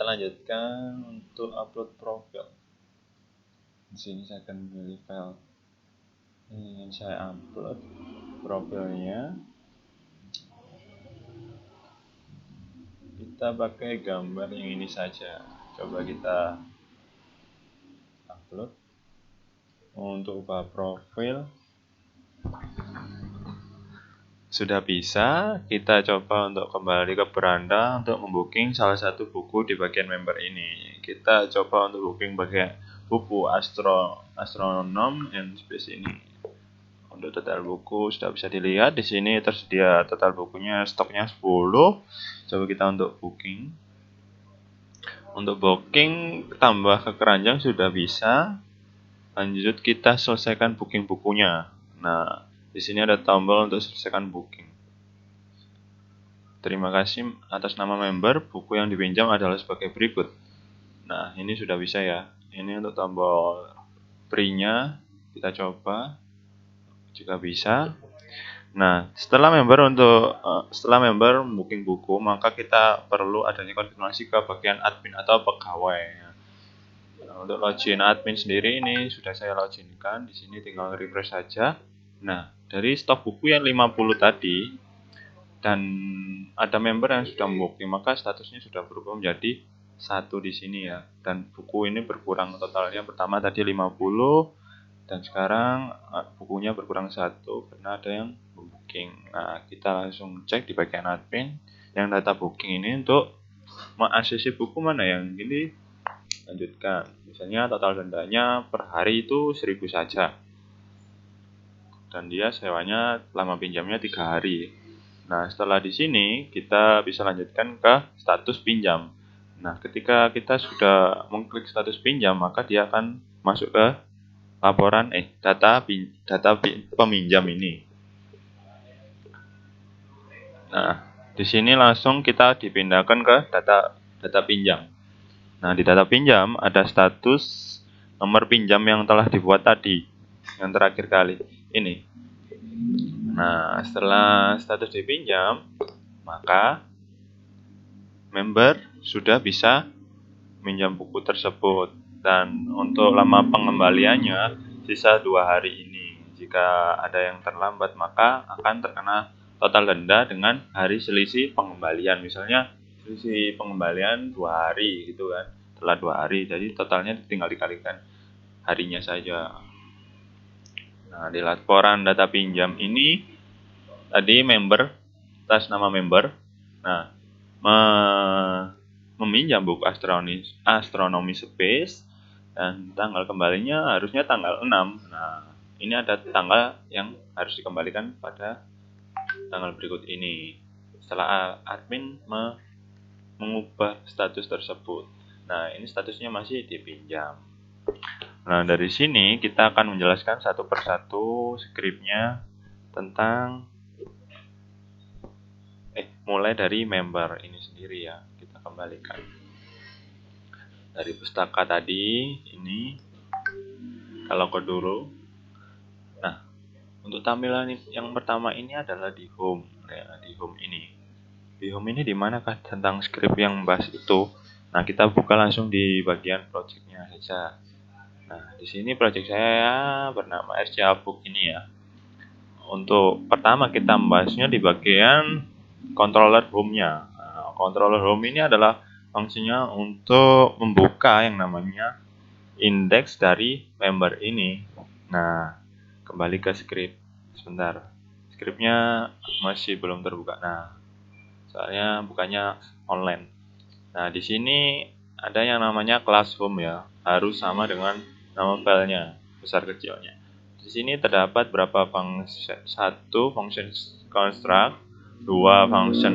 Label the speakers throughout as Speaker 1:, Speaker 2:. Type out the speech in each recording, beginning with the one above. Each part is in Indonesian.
Speaker 1: kita lanjutkan untuk upload profil. Di sini saya akan pilih file. Ini saya upload profilnya. Kita pakai gambar yang ini saja. Coba kita upload. Untuk ubah profil sudah bisa. Kita coba untuk kembali ke beranda untuk membooking salah satu buku di bagian member ini. Kita coba untuk booking bagian buku Astronom and Space ini. Untuk total buku sudah bisa dilihat di sini tersedia total bukunya, stoknya 10. Coba kita untuk booking. Untuk booking tambah ke keranjang sudah bisa. Lanjut kita selesaikan booking bukunya. Nah, di sini ada tombol untuk selesaikan booking. Terima kasih atas nama member, buku yang dipinjam adalah sebagai berikut. Nah, ini sudah bisa ya. Ini untuk tombol free-nya, kita coba. Jika bisa. Nah, setelah member booking buku, maka kita perlu adanya konfirmasi ke bagian admin atau pegawai. Nah, untuk login admin sendiri ini sudah saya loginkan. Di sini tinggal refresh saja. Nah, dari stok buku yang 50 tadi dan ada member yang sudah booking, maka statusnya sudah berubah menjadi 1 di sini ya. Dan buku ini berkurang totalnya, pertama tadi 50 dan sekarang bukunya berkurang 1 karena ada yang booking. Nah, kita langsung cek di bagian admin yang data booking ini untuk mengaksesi buku mana yang ini. Lanjutkan. Misalnya total dendanya per hari itu 1000 saja. Dan dia sewanya lama pinjamnya 3 hari. Nah, setelah di sini kita bisa lanjutkan ke status pinjam. Nah, ketika kita sudah mengklik status pinjam, maka dia akan masuk ke laporan data peminjam ini. Nah, di sini langsung kita dipindahkan ke data pinjam. Nah, di data pinjam ada status nomor pinjam yang telah dibuat tadi, yang terakhir kali ini. Nah, setelah status dipinjam, maka member sudah bisa minjam buku tersebut. Dan untuk lama pengembaliannya sisa 2 hari ini. Jika ada yang terlambat, maka akan terkena total denda dengan hari selisih pengembalian. Misalnya selisih pengembalian 2 hari gitu kan, setelah 2 hari, jadi totalnya tinggal dikalikan harinya saja. Nah, di laporan data pinjam ini tadi member, atas nama member, nah meminjam buku Astronomy Space dan tanggal kembalinya harusnya tanggal 6. Nah, ini ada tanggal yang harus dikembalikan pada tanggal berikut ini setelah admin mengubah status tersebut. Nah, ini statusnya masih dipinjam. Nah, dari sini kita akan menjelaskan satu persatu skripnya tentang mulai dari member ini sendiri ya. Kita kembalikan dari pustaka tadi ini, kalau ke dulu. Nah, untuk tampilan yang pertama ini adalah di home. Nah, di home ini. Di home ini dimanakah tentang skrip yang bahas itu? Nah, kita buka langsung di bagian projectnya saja. Nah, di sini project saya bernama RCA Book ini ya. Untuk pertama kita membahasnya di bagian controller home-nya. Nah, controller home ini adalah fungsinya untuk membuka yang namanya indeks dari member ini. Nah, kembali ke script. Sebentar. Scriptnya masih belum terbuka. Nah, soalnya bukannya online. Nah, di sini ada yang namanya class home ya. Harus sama dengan nama filenya, besar kecilnya. Di sini terdapat berapa function? 1 function construct, 2 function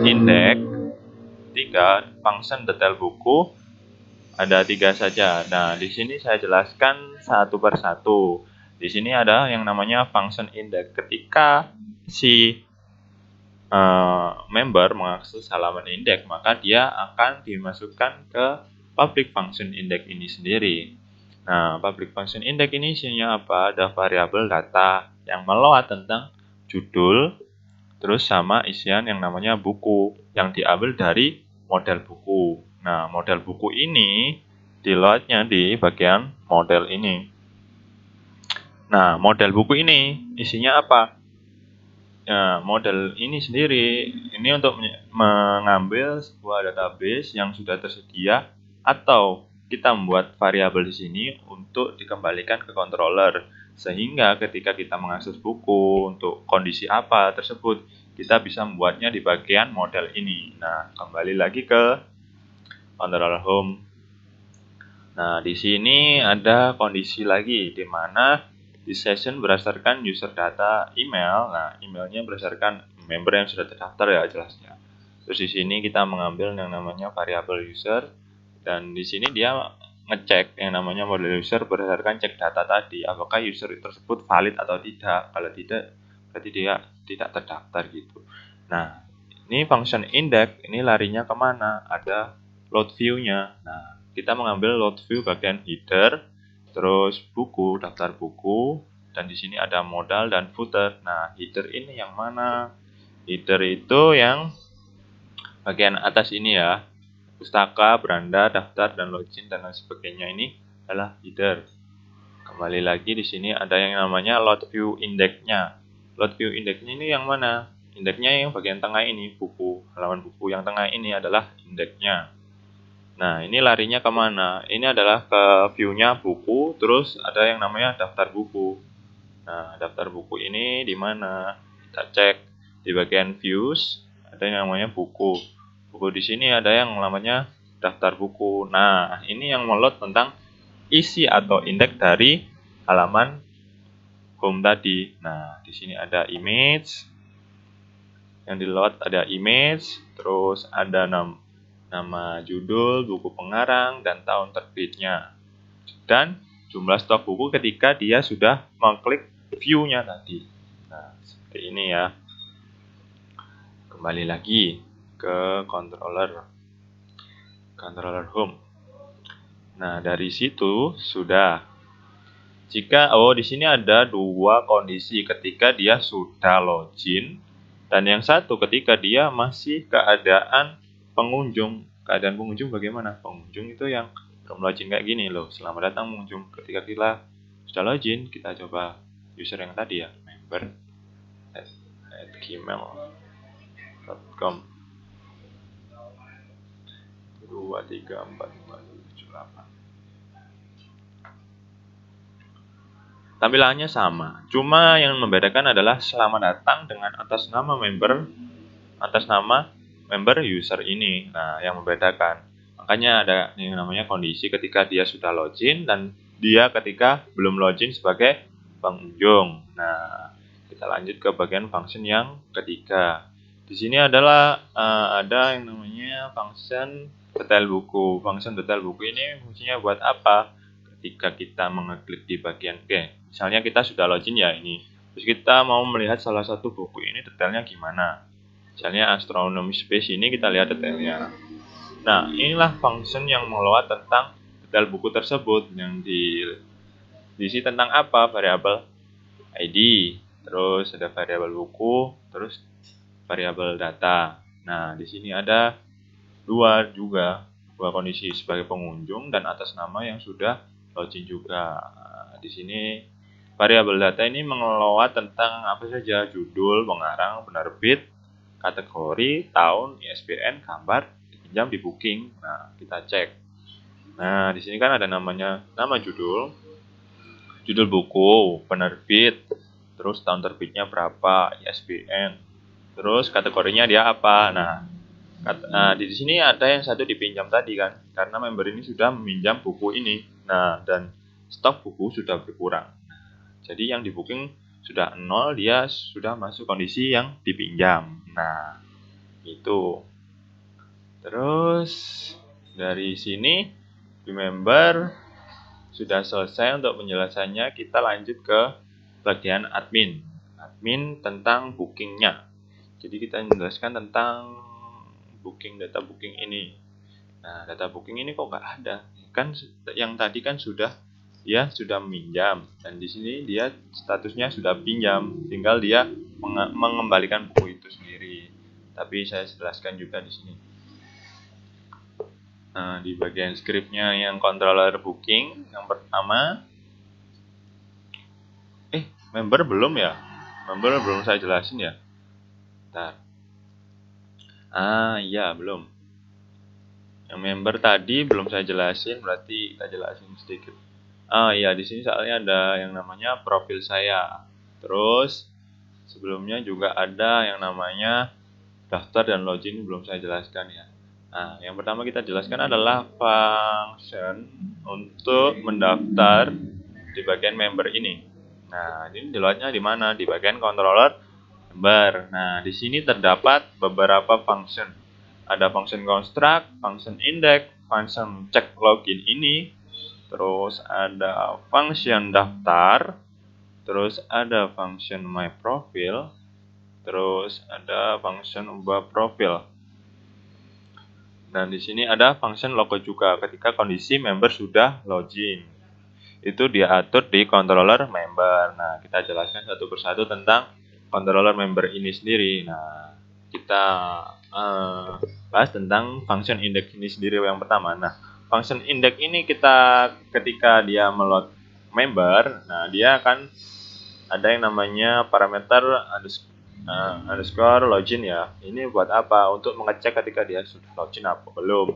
Speaker 1: index, 3 function detail buku. Ada 3 saja. Nah, di sini saya jelaskan satu persatu. Di sini ada yang namanya function index. Ketika si member mengakses halaman index, maka dia akan dimasukkan ke public function index ini sendiri. Nah, public function index ini isinya apa? Ada variabel data yang meload tentang judul, terus sama isian yang namanya buku yang diambil dari model buku. Nah, model buku ini di-load-nya di bagian model ini. Nah, model buku ini isinya apa? Ya, model ini sendiri ini untuk mengambil sebuah database yang sudah tersedia atau kita membuat variabel di sini untuk dikembalikan ke controller, sehingga ketika kita mengakses buku untuk kondisi apa tersebut, kita bisa membuatnya di bagian model ini. Nah, kembali lagi ke controller home. Nah, di sini ada kondisi lagi di mana di session berdasarkan user data email. Nah, emailnya berdasarkan member yang sudah terdaftar ya jelasnya. Terus di sini kita mengambil yang namanya variabel user, dan di sini dia ngecek yang namanya model user berdasarkan cek data tadi, apakah user tersebut valid atau tidak. Kalau tidak, berarti dia tidak terdaftar gitu. Nah, ini function index ini larinya kemana? Ada load view-nya. Nah, kita mengambil load view bagian header, terus buku, daftar buku, dan di sini ada modal dan footer. Nah, header ini yang mana? Header itu yang bagian atas ini ya. Pustaka, beranda, daftar, dan login, dan lain sebagainya ini adalah header. Kembali lagi di sini ada yang namanya load view index-nya. Load view index-nya ini yang mana? Index-nya yang bagian tengah ini, buku. Halaman buku yang tengah ini adalah index-nya. Nah, ini larinya kemana? Ini adalah ke view-nya buku, terus ada yang namanya daftar buku. Nah, daftar buku ini di mana? Kita cek di bagian views, ada yang namanya buku. Buku di sini ada yang namanya daftar buku. Nah, ini yang meload tentang isi atau indeks dari halaman home tadi. Nah, di sini ada image. Yang di load ada image, terus ada nama judul, buku pengarang, dan tahun terbitnya. Dan jumlah stok buku ketika dia sudah mengklik view-nya tadi. Nah, seperti ini ya. Kembali lagi ke controller home. Nah, dari situ sudah. Jika di sini ada dua kondisi ketika dia sudah login, dan yang satu ketika dia masih keadaan pengunjung. Keadaan pengunjung bagaimana? Pengunjung itu yang belum login kayak gini loh. Selamat datang pengunjung. Ketika kita sudah login, kita coba user yang tadi ya, member @gmail.com 2345778. Tampilannya sama, cuma yang membedakan adalah selamat datang dengan atas nama member user ini. Nah, yang membedakan. Makanya ada yang namanya kondisi ketika dia sudah login dan dia ketika belum login sebagai pengunjung. Nah, kita lanjut ke bagian function yang ketiga. Di sini adalah ada yang namanya function detail buku. Function detail buku ini fungsinya buat apa? Ketika kita mengeklik di bagian misalnya kita sudah login ya ini, terus kita mau melihat salah satu buku ini detailnya gimana. Misalnya Astronomy Space ini kita lihat detailnya. Nah, inilah function yang mengelola tentang detail buku tersebut, yang diisi tentang apa? Variabel ID, terus ada variabel buku, terus variabel data. Nah, di sini ada dua kondisi sebagai pengunjung dan atas nama yang sudah login juga. Nah, di sini variabel data ini mengelola tentang apa saja: judul, pengarang, penerbit, kategori, tahun, ISBN, gambar, dipinjam, di booking. Nah, kita cek. Nah, di sini kan ada nama judul buku, penerbit, terus tahun terbitnya berapa, ISBN, terus kategorinya dia apa. Nah, di sini ada yang satu dipinjam tadi kan, karena member ini sudah meminjam buku ini. Nah, dan stok buku sudah berkurang. Jadi yang di booking sudah 0, dia sudah masuk kondisi yang dipinjam. Nah, itu. Terus dari sini di member sudah selesai untuk penjelasannya. Kita lanjut ke bagian admin. Admin tentang bookingnya. Jadi kita menjelaskan tentang data booking ini. Nah, data booking ini kok nggak ada? Kan yang tadi kan sudah meminjam, dan di sini dia statusnya sudah pinjam, tinggal dia mengembalikan buku itu sendiri. Tapi saya jelaskan juga di sini. Nah, di bagian scriptnya yang controller booking, yang pertama, member belum ya? Member belum saya jelasin ya? Bentar. Iya, belum. Yang member tadi belum saya jelasin, berarti kita jelasin sedikit. Iya, di sini soalnya ada yang namanya profil saya. Terus sebelumnya juga ada yang namanya daftar dan login, belum saya jelaskan ya. Nah, yang pertama kita jelaskan adalah function untuk mendaftar di bagian member ini. Nah, ini downloadnya di mana? Di bagian controller member. Nah, di sini terdapat beberapa function. Ada function construct, function index, function check login ini, terus ada function daftar, terus ada function my profile, terus ada function ubah profil. Dan di sini ada function logo juga ketika kondisi member sudah login. Itu diatur di controller member. Nah, kita jelaskan satu persatu tentang controller member ini sendiri. Nah, kita bahas tentang function index ini sendiri yang pertama. Nah, function index ini kita ketika dia meload member, nah dia akan ada yang namanya parameter underscore login ya. Ini buat apa? Untuk mengecek ketika dia sudah login apa belum.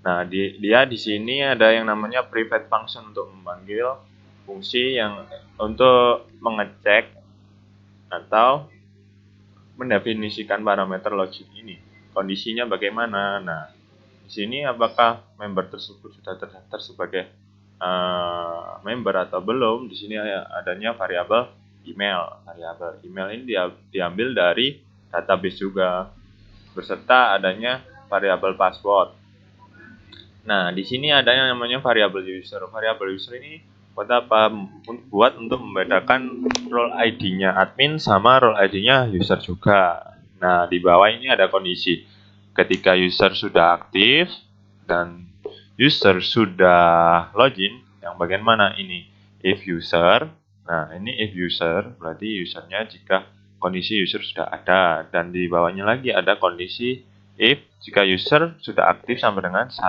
Speaker 1: Nah, dia di sini ada yang namanya private function untuk memanggil fungsi yang untuk mengecek atau mendefinisikan parameter login ini. Kondisinya bagaimana? Nah, di sini apakah member tersebut sudah terdaftar sebagai member atau belum? Di sini adanya variabel email. Variabel email ini diambil dari database juga, beserta adanya variabel password. Nah, di sini ada yang namanya variabel user. Variabel user ini buat apa? Buat untuk membedakan role ID-nya admin sama role ID-nya user juga. Nah, di bawah ini ada kondisi. Ketika user sudah aktif dan user sudah login, yang bagian mana ini? If user. Nah, ini if user, berarti usernya jika kondisi user sudah ada. Dan di bawahnya lagi ada kondisi if jika user sudah aktif sampai dengan 1.